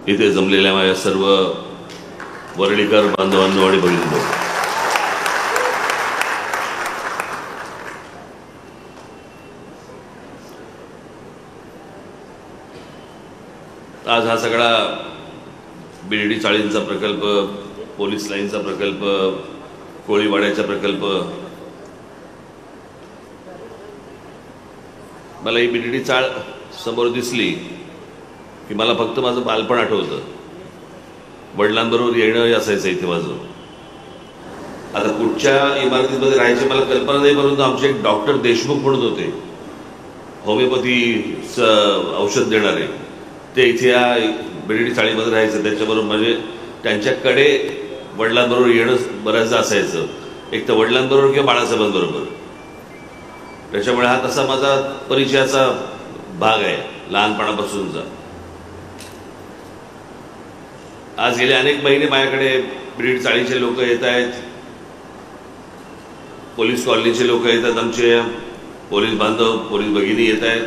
इथे जमलेल्या माझ्या सर्व वरळीकर बांधवांनो आणि भगिनींनो, आज हा सगळा बिर्डी चाळींचा प्रकल्प, पोलीस लाईनचा प्रकल्प, कोळीवाड्याचा प्रकल्प, मला ही बिर्डी चाळ समोर दिसली की मला फक्त माझं बालपण आठवतं. वडिलांबरोबर येणं असायचं इथे माझं. आता कुठच्या इमारतीमध्ये राहायची मला कल्पना नाही, परंतु आमचे एक डॉक्टर देशमुख म्हणत होते, होमिओपॅथीचं औषध देणारे, ते इथे या बिर्डी चाळीमध्ये राहायचं. त्याच्याबरोबर म्हणजे त्यांच्याकडे वडिलांबरोबर येणं बऱ्याचदा असायचं, एक तर वडिलांबरोबर किंवा बाळासाहेबांबरोबर. त्याच्यामुळे हा तसा माझा परिचयाचा भाग आहे लहानपणापासूनचा. आज गेले अनेक महिने माझ्याकडे बिर्डी चाळीचे लोक येत आहेत, पोलीस कॉलनीचे लोक येतात, आमचे पोलीस बांधव पोलीस भगिनी येत आहेत,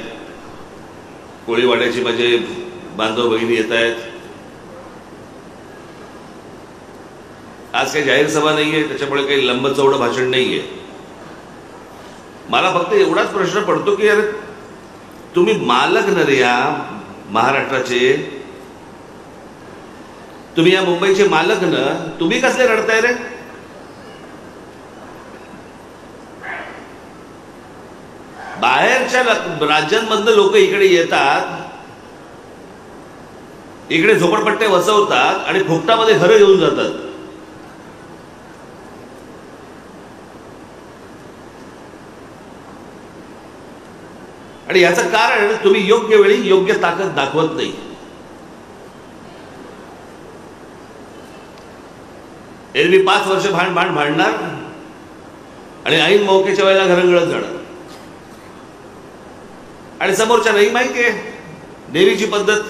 कोळीवाड्याचे माझे बांधव भगिनी येत आहेत. आज काही जाहीर सभा नाहीये, त्याच्यामुळे काही लंब चौडं भाषण नाहीये. मला फक्त एवढाच प्रश्न पडतो की अरे तुम्ही मालक न रे या महाराष्ट्राचे, तुम्ही या मुंबईचे मालक न, तुम्ही कसले रडताय रे? बाहेरच्या राज्यांमधनं लोक इकडे येतात, इकडे झोपडपट्टे वसवतात आणि फुकटामध्ये घरं घेऊन जातात. आणि याचं कारण तुम्ही योग्य वेळी योग्य ताकद दाखवत नाही. एरवी 5 वर्ष भांडणार आणि ऐन मौकेच्या वेळेला घरंगळत जाणार. आणि समोरच्या नाही माहितीये देवीची पद्धत,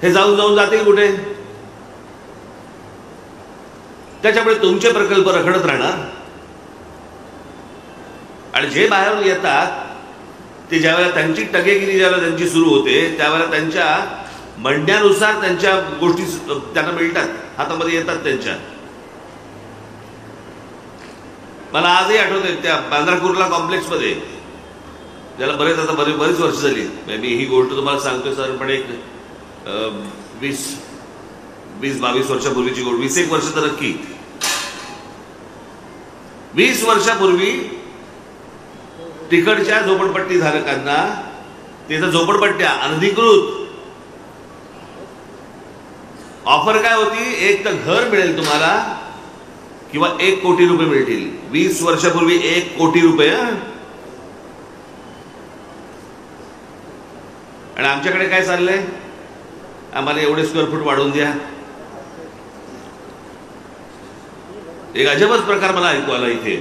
हे जाऊन जाऊन जातील कुठे. त्याच्यामुळे तुमचे प्रकल्प रखडत राहणार. आणि जे बाहेरून येतात ते ज्यावेळेला त्यांची टगेगिरी ज्यावेळेला त्यांची सुरू होते, त्यावेळेला त्यांच्या म्हणण्यानुसार त्यांच्या गोष्टी त्यांना मिळतात, हातामध्ये येतात त्यांच्या. मला आजही आठवतंय त्या बांद्रा कुर्ला कॉम्प्लेक्समध्ये, ज्याला बरीच वर्ष झाली, मी ही गोष्ट तुम्हाला सांगतोय सर, पण एक 20-22 वर्षापूर्वीची गोष्ट, 21 वर्ष तर नक्की. 20 वर्षापूर्वी तिकडच्या झोपडपट्टी धारकांना, तिथं झोपडपट्ट्या अनधिकृत, ऑफर काय होती, एक तर घर मिळेल तुम्हाला किंवा 1 कोटी रुपये मिळतील. 20 वर्षापूर्वी 1 कोटी रुपये. आणि आमच्याकडे काय चाललंय, आम्हाला एवढे स्क्वेअर फूट वाढवून द्या. एक अजबच प्रकार मला ऐकू आला इथे.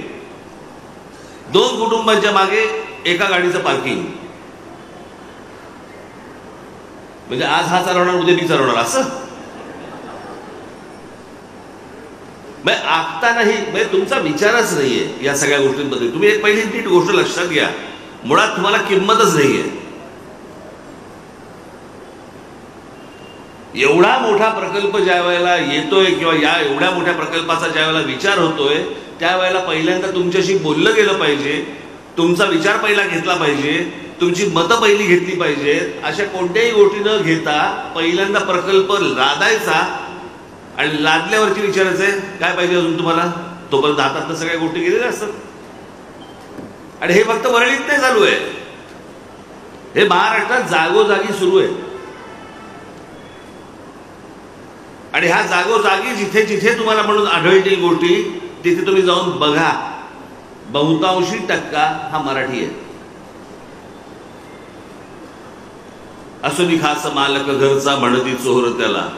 2 कुटुंबांच्या मागे एका गाडीचं पार्किंग. म्हणजे आज हा चालवणार, उद्या मी चालवणार असं. आखता नाही, म्हणजे तुमचा विचारच नाहीये या सगळ्या गोष्टींमध्ये. तुम्ही एक पहिली नीट गोष्ट लक्षात घ्या, मुळात तुम्हाला किंमतच नाहीये. एवढा मोठा प्रकल्प ज्या वेळेला येतोय किंवा या एवढ्या मोठ्या प्रकल्पाचा ज्या वेळेला विचार होतोय, त्यावेळेला पहिल्यांदा तुमच्याशी बोललं गेलं पाहिजे, तुमचा विचार पहिला घेतला पाहिजे, तुमची मतं पहिली घेतली पाहिजेत. अशा कोणत्याही गोष्टी न घेता पहिल्यांदा प्रकल्प लादायचा आणि लादल्यावरती विचारायचंय काय पाहिजे अजून तुम्हाला. तोपर्यंत हातातल्या सगळ्या गोष्टी गेलेल्या असतात. आणि हे फक्त वरळीत नाही चालू आहे, हे महाराष्ट्रात जागोजागी सुरू आहे. आणि ह्या जागोजागी जिथे जिथे तुम्हाला म्हणून आढळतील गोष्टी, तिथे तुम्ही जाऊन बघा, बहुतांशी टक्का हा मराठी आहे. असुनी खास मालक घरचा म्हणती चोर त्याला.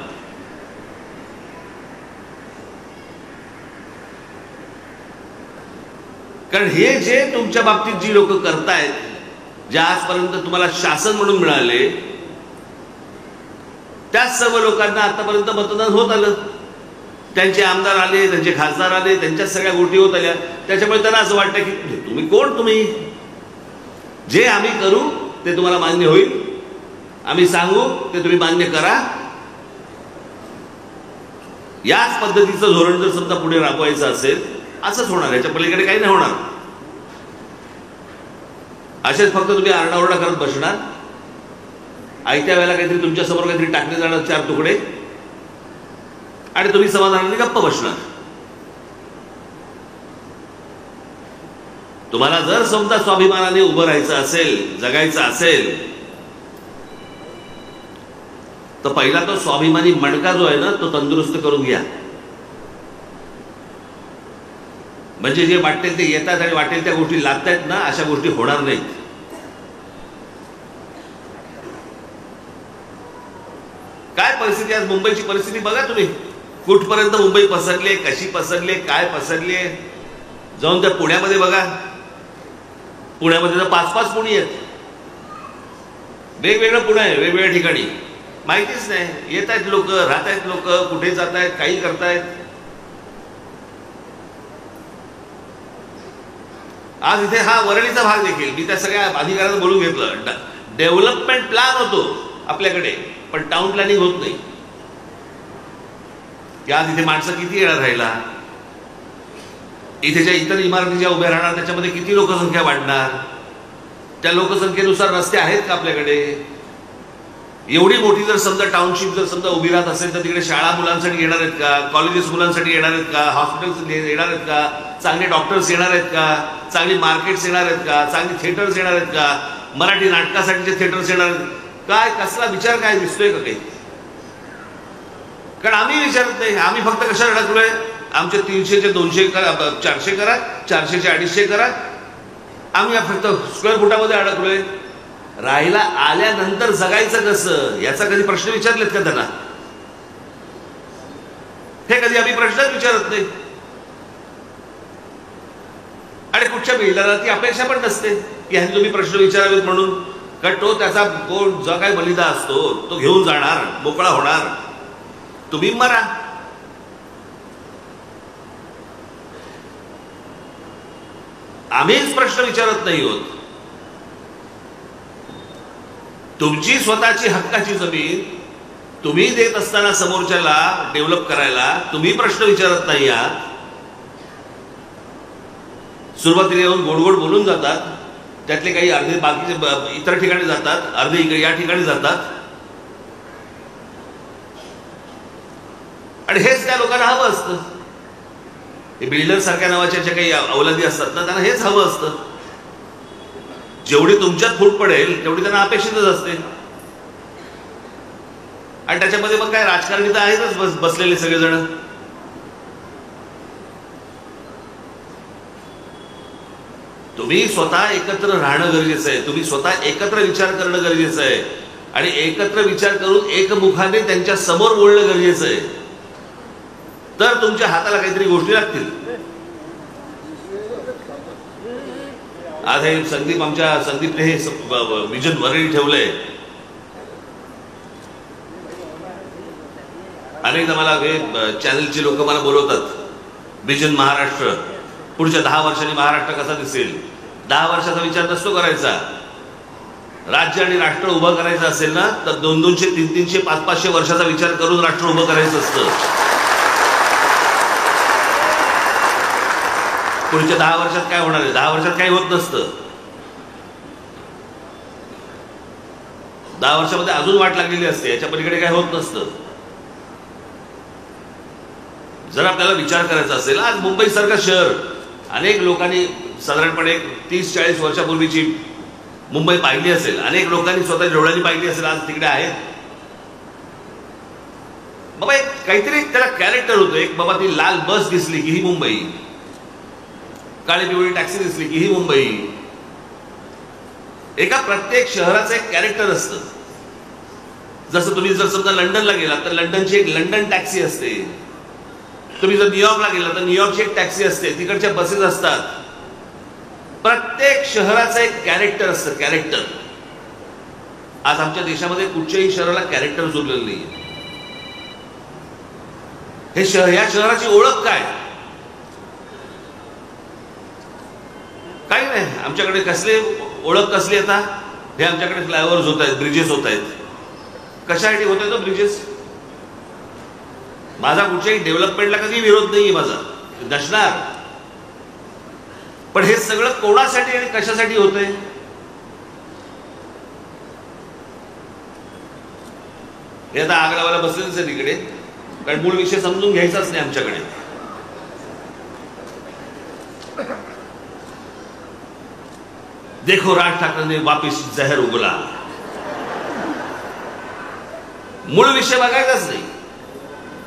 कारण हे जे तुमच्या बाबतीत जी लोक करतायत, जे आजपर्यंत तुम्हाला शासन म्हणून मिळाले, त्याच सर्व लोकांना आतापर्यंत मतदान होत आलं. त्यांचे आमदार आले, त्यांचे खासदार आले, त्यांच्या सगळ्या गोष्टी होत आल्या. त्याच्यामुळे त्यांना असं वाटतं की तुम्ही कोण, तुम्ही जे आम्ही करू ते तुम्हाला मान्य होईल, आम्ही सांगू ते तुम्ही मान्य करा. याच पद्धतीचं धोरण जर समजा पुढे राबवायचं असेल, असंच होणार, याच्या पलीकडे काही नाही होणार. असेच फक्त तुम्ही आरडाओरडा करत बसणार, आयत्या वेळेला काहीतरी तुमच्यासमोर काहीतरी टाकले जाणार 4 तुकडे, आणि तुम्ही समाधानाने गप्प बसणार. तुम्हाला जर समजा स्वाभिमानाने उभं राहायचं असेल, जगायचं असेल, तर पहिला तो स्वाभिमानी मणका जो आहे ना, तो तंदुरुस्त करून घ्या. म्हणजे जे वाटेल ते येतात आणि वाटेल त्या गोष्टी लागतायत ना, अशा गोष्टी होणार नाहीत. काय परिस्थिती आज मुंबईची परिस्थिती बघा तुम्ही, कुठपर्यंत मुंबई पसरली, कशी पसरली, काय पसरली. जाऊन त्या पुण्यामध्ये बघा, पुण्यामध्ये तर 5-5 पुणी आहेत, वेगवेगळं पुणे आहे, वेगवेगळ्या ठिकाणी माहितीच नाही. येत आहेत लोक, राहत आहेत लोक, कुठे जात आहेत, काही करतायत. आज इथे हा वरळीचा भाग देखील मी त्या सगळ्या अधिकाऱ्यांना बोलून घेतलं. डेव्हलपमेंट प्लॅन होतो आपल्याकडे, पण टाउन प्लॅनिंग होत नाही. आज इथे माणसं किती येणार राहिला, इथे ज्या इतर इमारती ज्या उभ्या राहणार त्याच्यामध्ये किती लोकसंख्या वाढणार, त्या लोकसंख्येनुसार रस्ते आहेत का आपल्याकडे. एवढी मोठी जर समजा टाउनशिप जर समजा उभी राहत असेल, तर तिकडे शाळा मुलांसाठी येणार आहेत का, कॉलेजेस मुलांसाठी येणार आहेत का, हॉस्पिटल्स येणार आहेत का, चांगले डॉक्टर्स येणार आहेत का, चांगली मार्केट्स येणार आहेत का, चांगली थिएटर्स येणार आहेत का, मराठी नाटकासाठीचे थिएटर्स येणार आहेत काय, कसला विचार काय दिसतोय का काही. कारण आम्ही विचारत नाही, आम्ही फक्त कशाला अडकलोय, आमचे 300चे 200 करा, 400 करा, 400चे 250 करा. आम्ही फक्त स्क्वेअर फुटामध्ये अडकलोय. राहायला आल्यानंतर जगायचं कसं, याचा कधी प्रश्न विचारलेत का त्यांना. हे कधी आम्ही प्रश्नच विचारत नाही. आणि कुठच्या बिल्डरला ती अपेक्षा पण नसते की ह्यांनी तुम्ही प्रश्न विचारावेत म्हणून. कारण तो त्याचा कोण जो काय बलिदा असतो तो घेऊन जाणार, मोकळा होणार, तुम्ही मरा. आम्हीच प्रश्न विचारत नाही होत. तुमची स्वतःची हक्काची जमीन तुम्ही देत असताना समोरच्याला डेव्हलप करायला तुम्ही प्रश्न विचारत नाही आहात. सुरुवातीला येऊन गोड गोड बोलून जातात, त्यातले काही अर्धे बाकीचे इतर ठिकाणी जातात, अर्धे इकडे या ठिकाणी जातात. आणि हेच त्या लोकांना हवं असतं. हे बिल्डर सारख्या नावाच्या ज्या काही अवलादी असतात ना, त्यांना हेच हवं असतं. जेवढी तुमच्यात फूट पडेल तेवढी त्यांना अपेक्षितच असते. आणि त्याच्यामध्ये मग काय राजकारणी तर आहेतच बसलेले सगळेजण. तुम्ही स्वतः एकत्र राहणं गरजेचं आहे, तुम्ही स्वतः एकत्र विचार करणं गरजेचं आहे, आणि एकत्र विचार करून एकमुखाने त्यांच्या समोर बोलणं गरजेचं आहे. तर तुमच्या हाताला काहीतरी गोष्टी लागतील. आज हे संदीपने हे विजन वरळी ठेवलंय. अनेकदा मला हे चॅनलचे लोक मला बोलवतात, विजन महाराष्ट्र, पुढच्या 10 वर्षांनी महाराष्ट्र कसा दिसेल. 10 वर्षाचा विचार नसतो करायचा. राज्य आणि राष्ट्र उभं करायचं असेल ना, तर 200-200, 300-300, 500-500 वर्षाचा विचार करून राष्ट्र उभं करायचं असतं. पुढच्या 10 वर्षात काय होणार आहे, 10 वर्षात काही होत नसतं. 10 वर्षामध्ये अजून वाट लागलेली असते, याच्या पलीकडे काय होत नसतं. जर आपल्याला विचार करायचा असेल, आज मुंबई सारखं शहर अनेक लोकांनी साधारणपणे 30-40 वर्षापूर्वीची मुंबई पाहिली असेल, अनेक लोकांनी स्वतः डोळ्यांनी पाहिली असेल, आज तिकडे आहेत. बाबा एक काहीतरी त्याला कॅरेक्टर होतं. एक बाबा ती लाल बस दिसली की ही मुंबई, काळी पिवळी टॅक्सी दिसली की ही मुंबई. एका प्रत्येक शहराचं एक कॅरेक्टर असतं. जसं तुम्ही जर समजा लंडनला गेला तर लंडनची एक लंडन टॅक्सी असते. तुम्ही जर न्यूयॉर्कला गेला तर न्यूयॉर्कची एक टॅक्सी असते, तिकडच्या बसेस असतात. प्रत्येक शहराचं एक कॅरेक्टर असतं, कॅरेक्टर. आज आमच्या देशामध्ये कुठच्याही शहराला कॅरेक्टर उरलेलं नाही. हे शहर, या शहराची ओळख काय, काही नाही. आमच्याकडे कसले ओळख कसली आता, हे आमच्याकडे फ्लायओव्हर्स होत आहेत, ब्रिजेस होत आहेत. कशासाठी होत आहेत ब्रिजेस? माझा कुठच्याही डेव्हलपमेंटला कधी विरोध नाहीये माझा, नसणार. पण हे सगळं कोणासाठी आणि कशासाठी होतंय? हे आता आग लावायला बसलेच आहे तिकडे, कारण मूळ विषय समजून घ्यायचाच नाही आमच्याकडे. देखो राज ठाकरेंने वापिस जहर उगला. मूळ विषय बघायचाच नाही.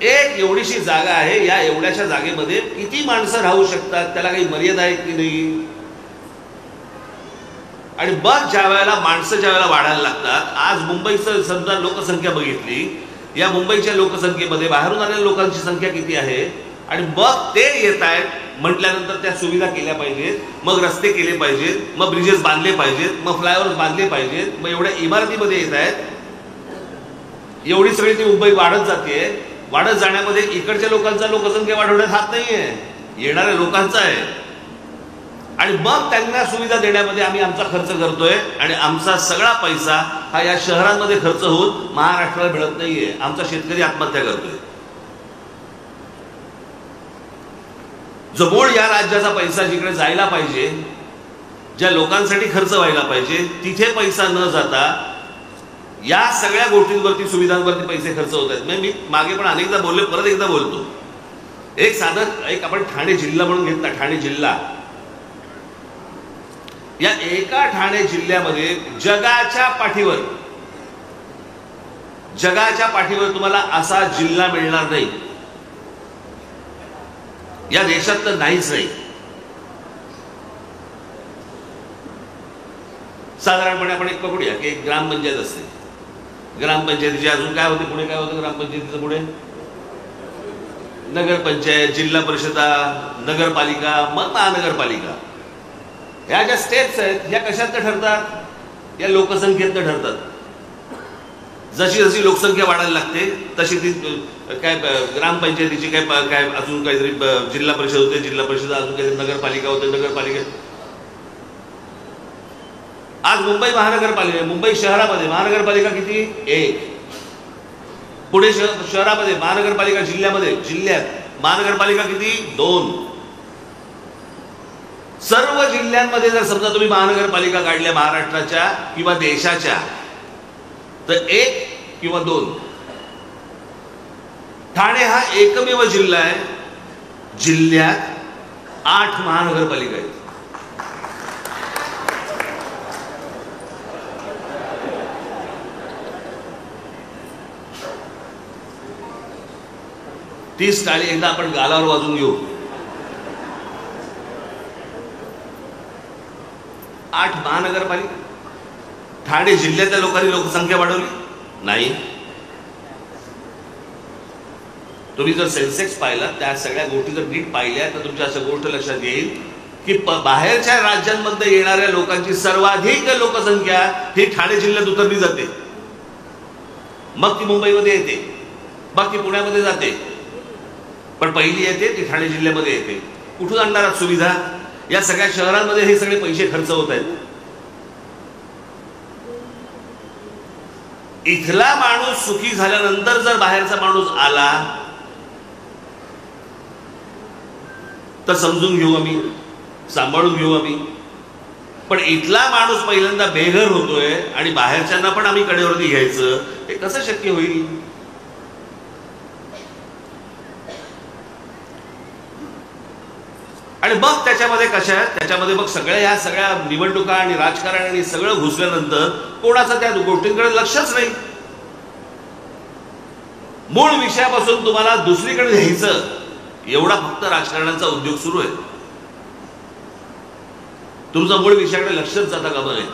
एक एवढीशी जागा आहे, या एवढ्याशा जागेमध्ये किती माणसं राहू शकतात, त्याला काही मर्यादा आहे की नाही? आणि बघ, ज्या वेळेला माणसं ज्या वेळेला वाढायला लागतात, आज मुंबईचं समजा लोकसंख्या बघितली, या मुंबईच्या लोकसंख्येमध्ये बाहेरून आलेल्या लोकांची संख्या किती आहे, आणि मग ते येत आहेत म्हटल्यानंतर त्या सुविधा केल्या पाहिजेत, मग रस्ते केले पाहिजेत, मग ब्रिजेस बांधले पाहिजेत, मग फ्लायओव्हर बांधले पाहिजेत, मग एवढ्या इमारतीमध्ये येत आहेत. एवढी सगळी ती मुंबई वाढत जाते. वाढत जाण्यामध्ये इकडच्या लोकांचा लोकसंख्या वाढवण्यात हात नाहीये, येणाऱ्या लोकांचा आहे. आणि मग त्यांना सुविधा देण्यामध्ये आम्ही आमचा खर्च करतोय, आणि आमचा सगळा पैसा हा या शहरांमध्ये खर्च होऊन महाराष्ट्राला मिळत नाहीये. आमचा शेतकरी आत्महत्या करतोय. जो मूळ या राज्याचा पैसा जिकडे जायला पाहिजे, ज्या लोकांसाठी खर्च व्हायला पाहिजे, तिथे पैसा न जाता या सगळ्या गोष्टींवरती, सुविधांवरती पैसे खर्च होत आहेत. मी मागे पण अनेकदा बोलले, परत एकदा बोलतो. एक साधं, एक आपण ठाणे जिल्हा म्हणून घेतला, ठाणे जिल्हा. या एका ठाणे जिल्ह्यामध्ये जगाच्या पाठीवर तुम्हाला असा जिल्हा मिळणार नाही, या देशात तर नाहीच नाही. साधारणपणे आपण एक पकडूया की एक ग्रामपंचायत असते. ग्रामपंचायतीचे अजून काय होते, पुढे काय होतं ग्रामपंचायतीचं पुढे? नगरपंचायत, जिल्हा परिषदा, नगरपालिका, मग महानगरपालिका. ह्या ज्या स्टेप्स आहेत, ह्या कशात ठरतात? या लोकसंख्येतनं ठरतात. जशी जशी लोकसंख्या वाढायला लागते तशी ती काय ग्रामपंचायतीची काय काय अजून काहीतरी जिल्हा परिषद होते, जिल्हा परिषद अजून काहीतरी नगरपालिका होते, नगरपालिका. आज मुंबई महानगरपालिका, मुंबई शहरामध्ये महानगरपालिका किती? एक. पुणे शहरामध्ये महानगरपालिका, जिल्ह्यात महानगरपालिका किती? 2. सर्व जिल्ह्यांमध्ये जर समजा तुम्ही महानगरपालिका काढल्या महाराष्ट्राच्या किंवा देशाच्या, तर 1 किंवा 2. ठाणे हा एकमेव जिल्हा आहे, जिल्ह्यात 8 महानगरपालिका आहेत. तीच टाळी एकदा आपण गालावर वाजून घेऊ. 8 महानगरपालिका. ठाणे जिल्ह्यातल्या लोकांनी लोकसंख्या वाढवली नाही. तुम्ही जर सेन्सेक्स पाहिला, त्या सगळ्या गोष्टी जर नीट पाहिल्या, तर तुमच्या अशा गोष्ट लक्षात येईल की बाहेरच्या राज्यांमध्ये येणाऱ्या लोकांची सर्वाधिक लोकसंख्या ही ठाणे जिल्ह्यात उतरली जाते. मग ती मुंबईमध्ये येते, मग ती पुण्यामध्ये जाते, पण पहिली येते ती ठाणे जिल्ह्यामध्ये येते. कुठून आणणार सुविधा? या सगळ्या शहरांमध्ये हे सगळे पैसे खर्च होत आहेत. इथला माणूस सुखी झाल्यानंतर जर बाहेरचा माणूस आला तर समजून घेऊ आम्ही, सांभाळून घेऊ आम्ही. पण इथला माणूस पहिल्यांदा बेघर होतोय आणि बाहेरच्यांना पण आम्ही कडेवरती घ्यायचं, हे कसं शक्य होईल? आणि मग त्याच्यामध्ये कशा आहेत, त्याच्यामध्ये मग ह्या सगळ्या निवडणुका आणि राजकारण आणि सगळं घुसल्यानंतर कोणाचं त्या गोष्टींकडे लक्षच नाही. मूळ विषयापासून तुम्हाला दुसरीकडे न्यायचं, एवढा फक्त राजकारणाचा उद्योग सुरू आहे. तुमचं मूळ विषयाकडे लक्षच जाता कामा नये.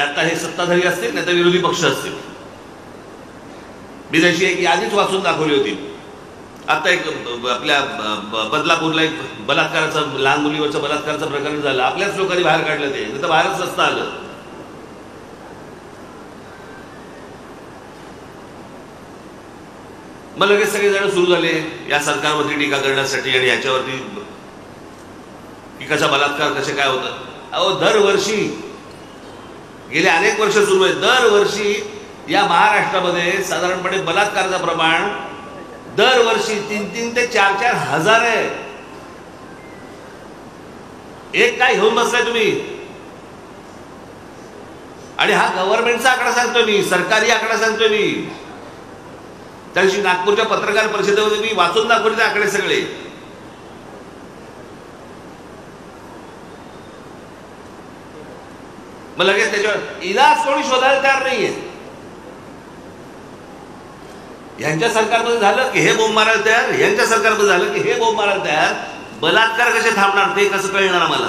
आता हे सत्ताधारी असतील नाही तर विरोधी पक्ष असतील. मी त्याची एक यादीच वाचून दाखवली होती. आता एक आपल्या बदलापूरला एक बलात्काराचं, लहान मुलीवरचं बलात्काराचं प्रकरण झालं. आपल्याच लोकांनी बाहेर काढलं, ते नाही तर बाहेरच नसतं आलं. मग लगेच सगळे जण सुरू झाले या सरकारवरती टीका करण्यासाठी आणि याच्यावरती की कसा बलात्कार, कसे काय होतं. अहो, दरवर्षी गेले अनेक वर्ष सुरू आहे, दरवर्षी या महाराष्ट्रामध्ये साधारणपणे बलात्काराचं प्रमाण दरवर्षी 3-3 ते 4-4 हजार आहे. एक काय घेऊन बसलाय तुम्ही? आणि हा गव्हर्नमेंटचा आकडा सांगतोय मी, सरकारी आकडा सांगतोय मी. त्या दिवशी नागपूरच्या पत्रकार परिषदेमध्ये मी वाचून दाखवले ते आकडे सगळे. मग लगेच त्याच्यावर इलाज कोणी शोधायला तयार नाहीये. यांच्या सरकारमध्ये झालं की हे बोंब मारायला तयार, यांच्या सरकारमध्ये झालं की हे बोंब मारायला तयार. बलात्कार कसे थांबणार ते कसं कळणार आम्हाला?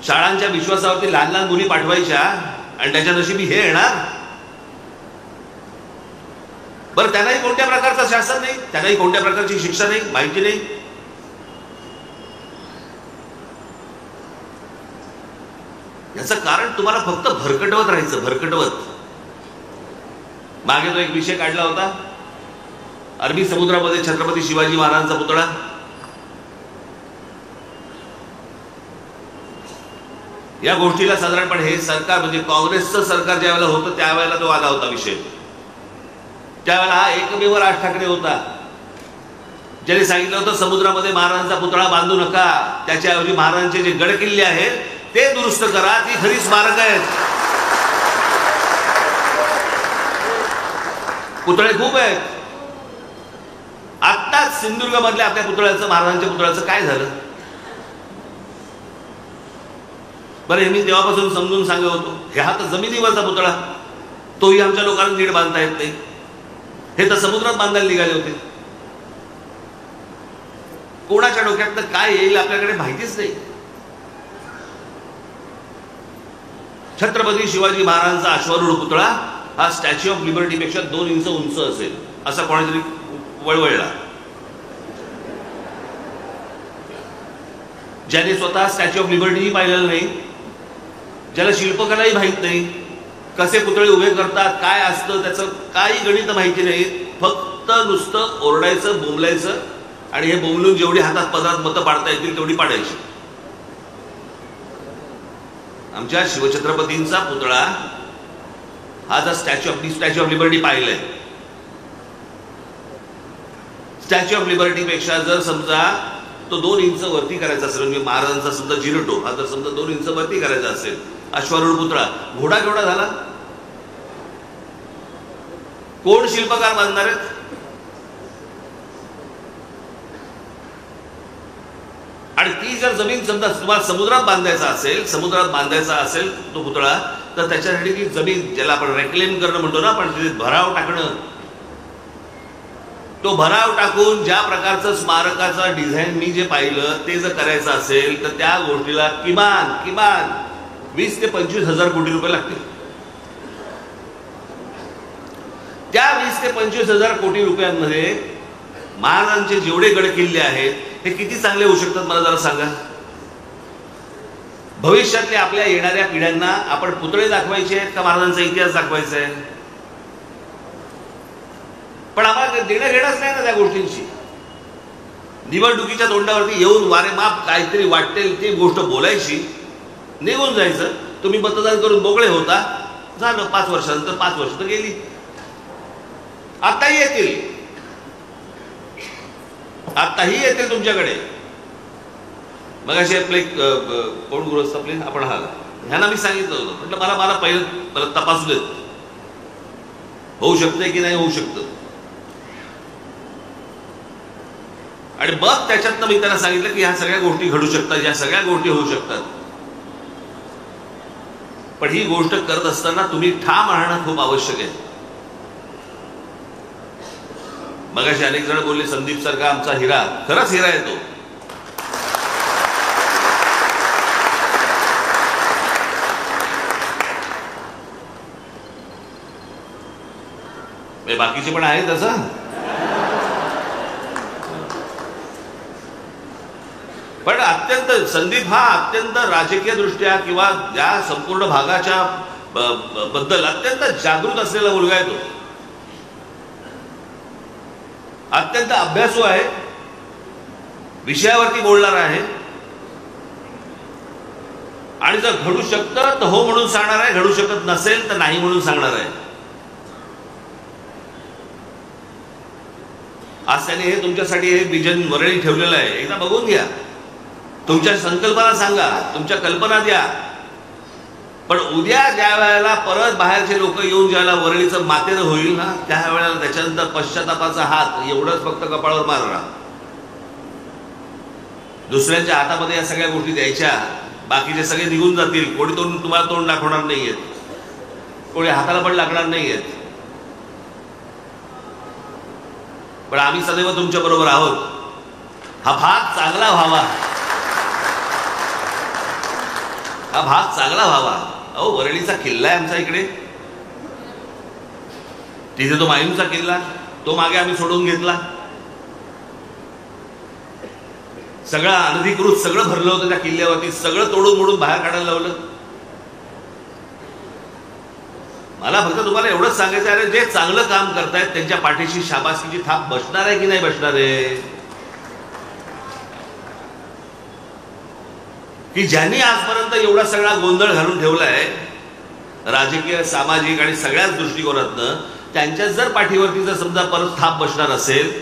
शाळांच्या विश्वासावरती लहान लहान मुली पाठवायच्या आणि त्याच्या नशिबी हे येणार. बरं, त्यांनाही कोणत्या प्रकारचं शासन नाही, त्यांनाही कोणत्या प्रकारची शिक्षा नाही, माहिती नाही. याचं कारण तुम्हाला फक्त भरकटवत राहायचं, भरकटवत. मागे तो एक विषय काढला होता, अरबी समुद्रामध्ये छत्रपती शिवाजी महाराजांचा पुतळा. या गोष्टीला साधारणपणे हे सरकार म्हणजे काँग्रेसचं सरकार ज्या वेळेला होतं त्यावेळेला तो आला होता विषय. त्यावेळेला हा एकमेव राज ठाकरे होता ज्याने सांगितलं होतं समुद्रामध्ये महाराजांचा पुतळा बांधू नका, त्याच्याऐवजी महाराजांचे जे गड किल्ले आहेत ते दुरुस्त करा, ती खरी स्मारक आहेत. पुतळे खूप आहेत. आत्ताच सिंधुदुर्ग मधल्या आपल्या पुतळ्याचं, महाराजांच्या पुतळ्याचं काय झालं? बरं, हे मी तेव्हापासून समजून सांगत होतो. हे हा तर जमिनीवरचा पुतळा, तोही आमच्या लोकांना नीट बांधता येत नाही. हे तर समुद्रात बांधायला निघाले होते. कोणाच्या डोक्यात काय येईल आपल्याकडे माहितीच नाही. छत्रपती शिवाजी महाराजांचा अश्वारूढ पुतळा हा स्टॅच्यू ऑफ लिबर्टी पेक्षा 2 इंच उंच असेल असा कोणातरी वळवळला. ज्याने स्वतः स्टॅच्यू ऑफ लिबर्टीही पाहिलेलं नाही, ज्याला शिल्पकलाही माहित नाही, कसे पुतळे उभे करतात, काय असतं त्याचं काही गणित माहिती नाही, फक्त नुसतं ओरडायचं, बोंबलायचं आणि हे बोंबलून जेवढी हातात पदरात मतं पाडता येतील तेवढी पाडायची. आमच्या शिवछत्रपतींचा पुतळा हा जर स्टॅच्यू ऑफ लिबर्टी पाहिलंय, स्टॅच्यू ऑफ लिबर्टी पेक्षा जर समजा तो 2 इंच वरती करायचा असेल, म्हणजे महाराजांचा समजा जिरटो हा जर समजा 2 इंच वरती करायचा असेल, अश्वारूढ पुतळा, घोडा केवढा झाला? कोण शिल्पकार बांधणार आहेत? आणि ती जर जमीन समजा तुम्हाला समुद्रात बांधायचा असेल तो पुतळा, तर त्याच्यासाठी ती जमीन ज्याला आपण रेक्लेम करणं म्हणतो ना आपण, तिथे भराव टाकणं, तो भराव टाकून ज्या प्रकारचं स्मारकाचं डिझाईन मी जे पाहिलं ते जर करायचं असेल तर त्या गोष्टीला किमान 20 ते 25 हजार कोटी रुपये लागतील. त्या 20 ते 25 हजार कोटी रुपयांमध्ये महाराजांचे जेवढे गड किल्ले आहेत हे किती चांगले होऊ शकतात मला जरा सांगा. भविष्यातल्या आपल्या येणाऱ्या पिढ्यांना आपण पुतळे दाखवायचे आहेत का महाराजांचा इतिहास दाखवायचा आहे? पण आम्हाला देणं घेणंच नाही ना त्या गोष्टींची. निवडणुकीच्या तोंडावरती येऊन वारेमाप काहीतरी वाटेल ती गोष्ट बोलायची, निघून जायचं. तुम्ही मतदान करून मोकळे होता, झालं. 5 वर्षानंतर 5 वर्ष तर गेली. आताही येतील तुमच्याकडे. मग असे आपले कोण गृहस्थ आपले आपण ह्यांना मी सांगितलं होतं, म्हटलं मला पहिलं तपासू देत, होऊ शकतंय की नाही होऊ शकतं. आणि मग त्याच्यातनं मी त्यांना सांगितलं की ह्या सगळ्या गोष्टी घडू शकतात, ह्या सगळ्या गोष्टी होऊ शकतात. पण ही गोष्ट करत असताना तुम्ही ठाम राहणं खूप आवश्यक आहे. मगाशी अनेक जण बोलले संदीप सारखा आमचा हिरा, खरंच हिरा आहे तो. बाकीचे पण आहेत असं. पण अत्यंत संदीप हा अत्यंत राजकीय दृष्ट्या किंवा या संपूर्ण भागाच्या बद्दल अत्यंत जागृत असलेला मुलगा आहे तो. अत्यंत अभ्यासू आहे, विषयावरती बोलणार आहे. आणि जर घडू शकतं तर हो म्हणून सांगणार आहे, घडू शकत नसेल तर नाही म्हणून सांगणार आहे. आज त्याने हे तुमच्यासाठी हे विजन वरळी ठेवलेलं आहे, एकदा बघून घ्या. तुमच्या संकल्पना सांगा, तुमच्या कल्पना द्या. पण उद्या ज्या वेळेला परत बाहेरचे लोक येऊन ज्याला वरळीचं मातेरं होईल ना, त्यावेळेला त्याच्यानंतर पश्चातापाचा हात एवढंच फक्त कपाळावर मारला. दुसऱ्यांच्या हातामध्ये या सगळ्या गोष्टी द्यायच्या, बाकीचे सगळे निघून जातील. कोणी तुम्हाला तोंड दाखवणार नाहीयेत, कोणी हाताला पण लागणार नाहीयेत. पण आम्ही सदैव तुमच्या बरोबर आहोत. हा भाग चांगला व्हावा, हा भाग चांगला व्हावा. अहो, वरळीचा किल्ला आहे आमचा इकडे, तिथे तो मायूंचा किल्ला, तो मागे आम्ही सोडून घेतला. सगळं अनधिकृत सगळं भरलं होतं त्या किल्ल्यावरती, सगळं तोडून मोडून बाहेर काढायला लावलं. मला फक्त तुम्हाला एवढंच सांगायचं आहे, जे चांगलं काम करतायत त्यांच्या पाठीशी शाबासकीची थाप बसणार आहे की नाही बसणार आहे? की ज्यांनी आजपर्यंत एवढा सगळा गोंधळ घालून ठेवलाय राजकीय, सामाजिक आणि सगळ्याच दृष्टिकोनातनं, त्यांच्या जर पाठीवरती जर समजा परत थाप बसणार असेल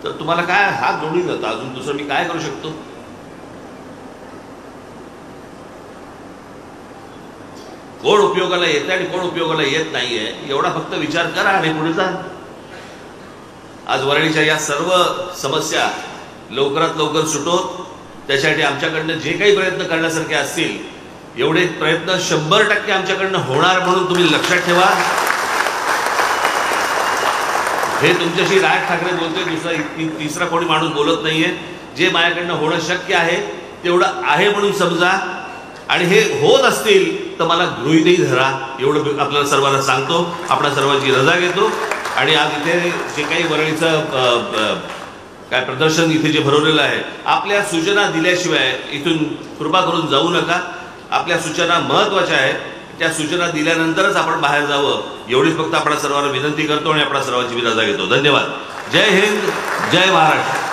तर तुम्हाला काय हात जोडून जातं, अजून दुसरं मी काय करू शकतो? कोण उपयोगाला येते आणि कोण उपयोगाला येत नाहीये एवढा फक्त विचार करा आणि पुढे जा. आज वरळीच्या या सर्व समस्या लवकरात लवकर सुटोत, त्यासाठी आमच्याकडनं जे काही प्रयत्न करण्यासारखे असतील एवढे प्रयत्न 100% आमच्याकडनं होणार म्हणून तुम्ही लक्षात ठेवा. हे तुमच्याशी राज ठाकरे बोलतोय, दुसरा तिसरा कोणी माणूस बोलत नाहीये. जे माझ्याकडनं होणं शक्य आहे तेवढं आहे म्हणून समजा, आणि हे होत असतील तर मला गृहीतही धरा, एवढं आपल्याला सर्वांना सांगतो. आपल्या सर्वांची रजा घेतो. आणि आज इथे जे काही वरळीचं काय प्रदर्शन इथे जे भरवलेलं आहे, आपल्या सूचना दिल्याशिवाय इथून कृपा करून जाऊ नका. आपल्या सूचना महत्त्वाच्या आहेत, त्या सूचना दिल्यानंतरच आपण बाहेर जावं एवढीच फक्त आपल्या सर्वांना विनंती करतो आणि आपल्या सर्वांची रजा घेतो. धन्यवाद. जय हिंद, जय महाराष्ट्र.